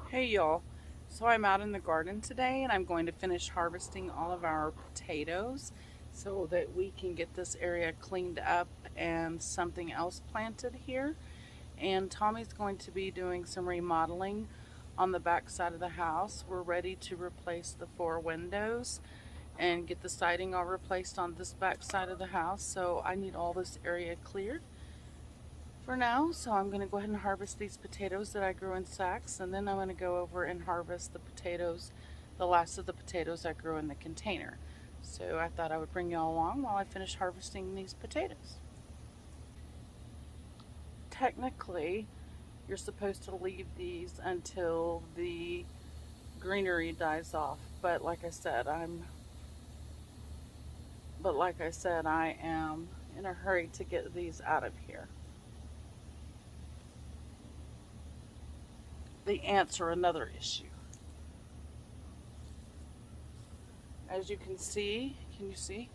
Hey y'all, so I'm out in the garden today and I'm going to finish harvesting all of our potatoes so that we can get this area cleaned up and something else planted here. And Tommy's going to be doing some remodeling on the back side of the house. We're ready to replace the 4 windows and get the siding all replaced on this back side of the house, so I need all this area cleared for now. So I'm going to go ahead and harvest these potatoes that I grew in sacks, and then I'm going to go over and harvest the potatoes, the last of the potatoes I grew in the container. So I thought I would bring y'all along while I finish harvesting these potatoes. Technically, you're supposed to leave these until the greenery dies off, but like I said, I am in a hurry to get these out of here. The ants are another issue. As you can you see?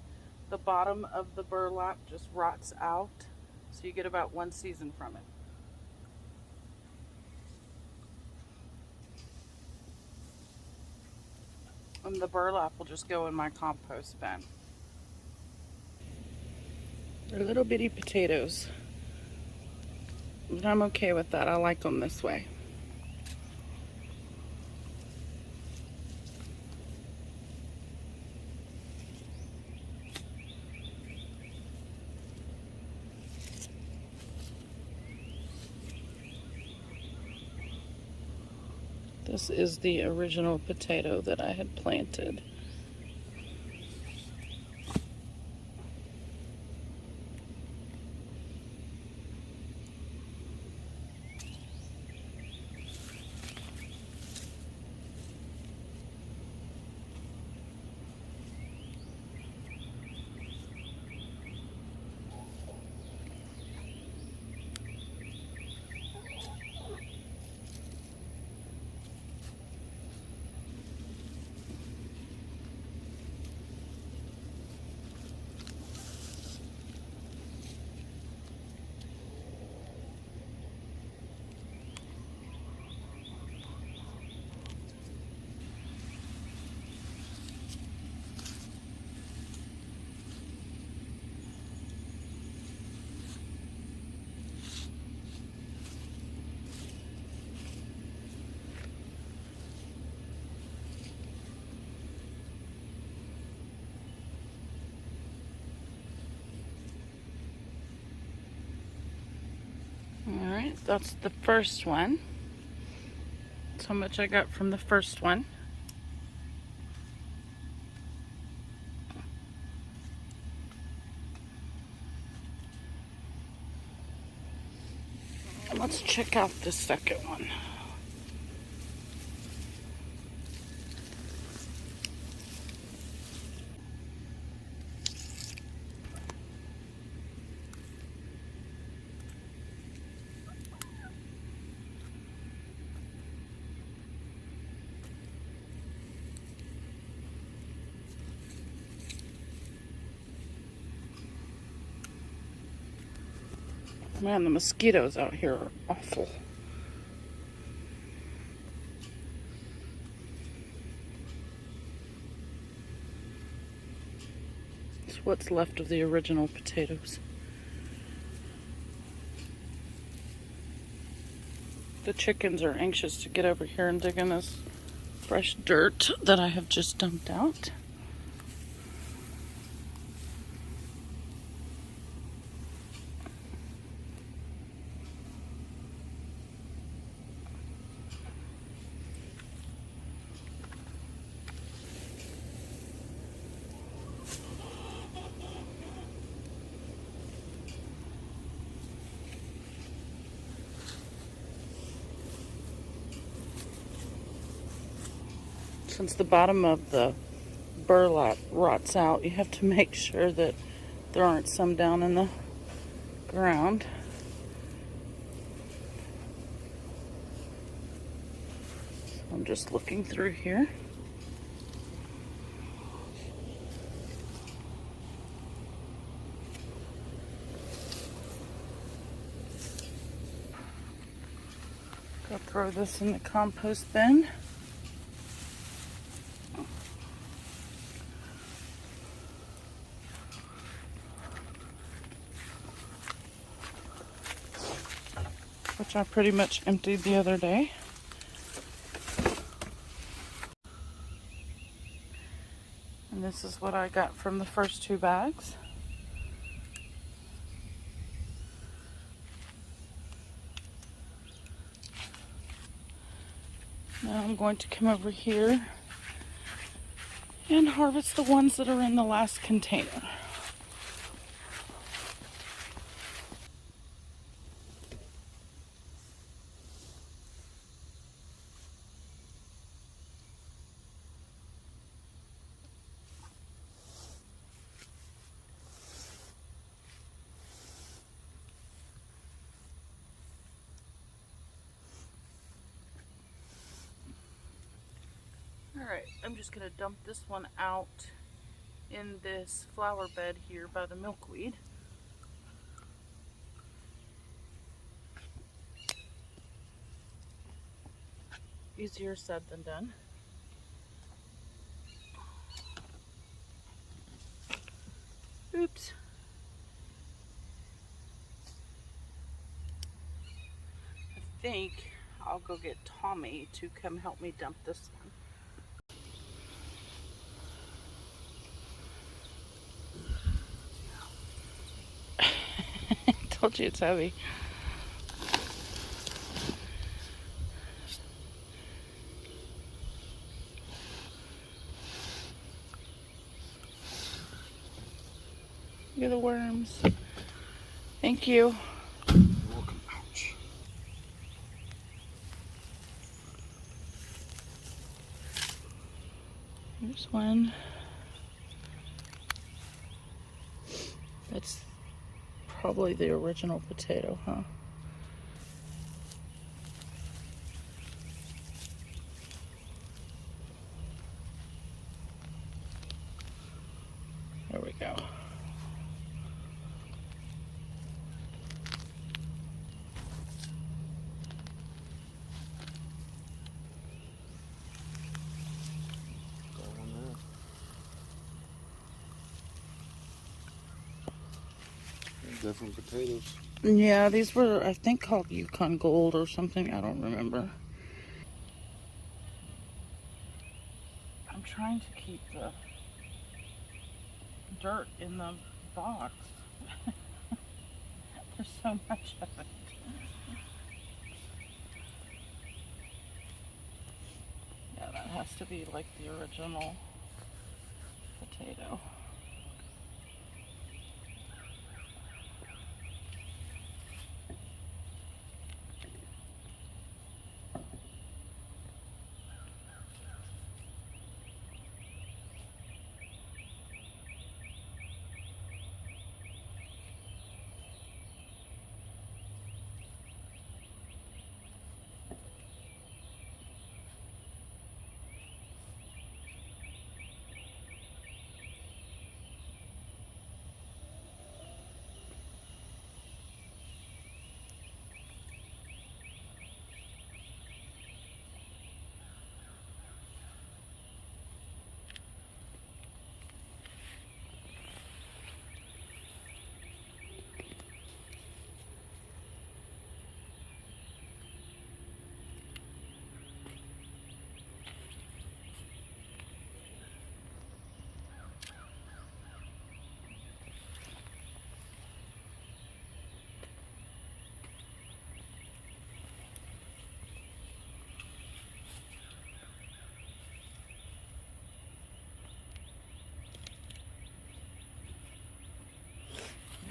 The bottom of the burlap just rots out, so you get about one season from it. And the burlap will just go in my compost bin. They're little bitty potatoes, but I'm okay with that. I like them this way. This is the original potato that I had planted. Alright, that's the first one. That's how much I got from the first one. Let's check out the second one. Man, the mosquitoes out here are awful. It's what's left of the original potatoes. The chickens are anxious to get over here and dig in this fresh dirt that I have just dumped out. Since the bottom of the burlap rots out, you have to make sure that there aren't some down in the ground. So I'm just looking through here. Go throw this in the compost bin. Which I pretty much emptied the other day. And this is what I got from the first 2 bags. Now I'm going to come over here and harvest the ones that are in the last container. Alright, I'm just going to dump this one out in this flower bed here by the milkweed. Easier said than done. Oops. I think I'll go get Tommy to come help me dump this one. I told you it's heavy. Look at the worms. Thank you. You're welcome. Ouch. Here's one. That's probably the original potato, huh? There we go. Got one there. Different potatoes. Yeah, these were, I think, called Yukon Gold or something. I don't remember. I'm trying to keep the dirt in the box. There's so much of it. Yeah, that has to be like the original potato.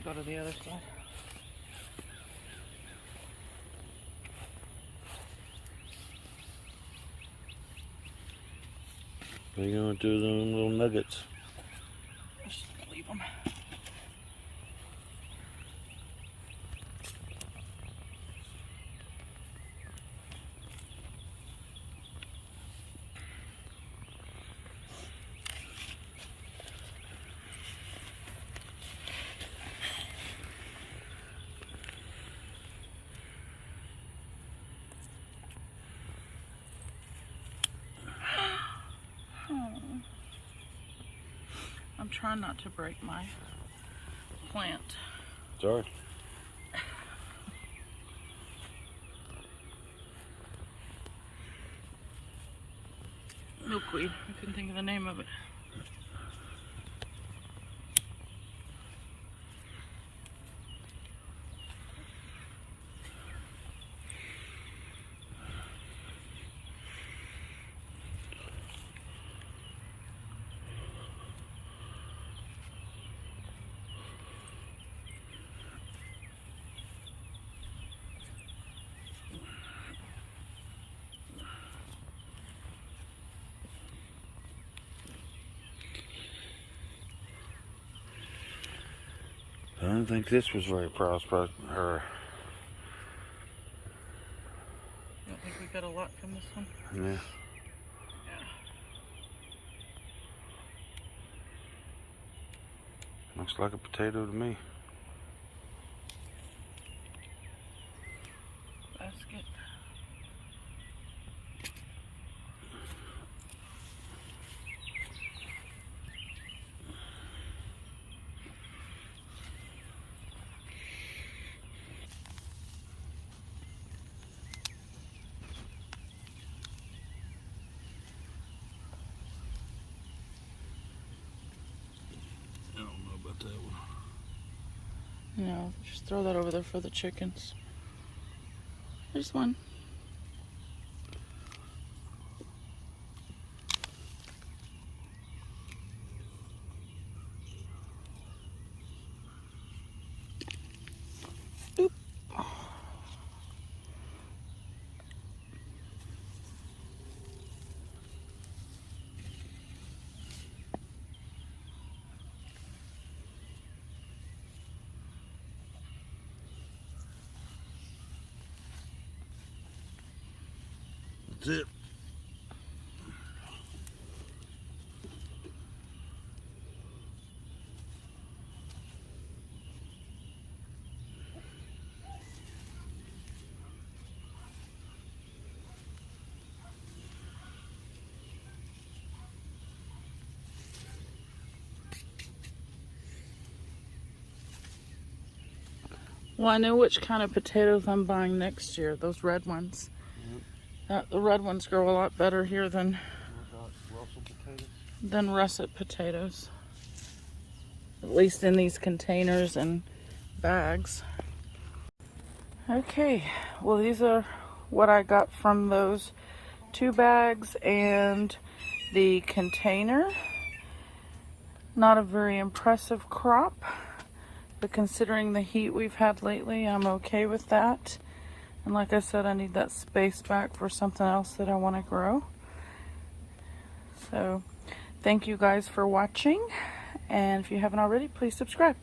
Go to the other side. What are you gonna do with them little nuggets? I'm just gonna leave them. trying not to break my plant. Sorry. Milkweed. I couldn't think of the name of it. I don't think this was very prosperous. I don't think we got a lot from this one. Yeah. Looks like a potato to me. Basket. I don't know about that one. No, just throw that over there for the chickens. There's one. Oop. That's it. Well, I know which kind of potatoes I'm buying next year. Those red ones. The red ones grow a lot better here than Russell potatoes. russet potatoes. At least in these containers and bags. Okay, well these are what I got from those 2 bags and the container. Not a very impressive crop, but considering the heat we've had lately, I'm okay with that. And like I said, I need that space back for something else that I want to grow. So thank you guys for watching, and if you haven't already, please subscribe.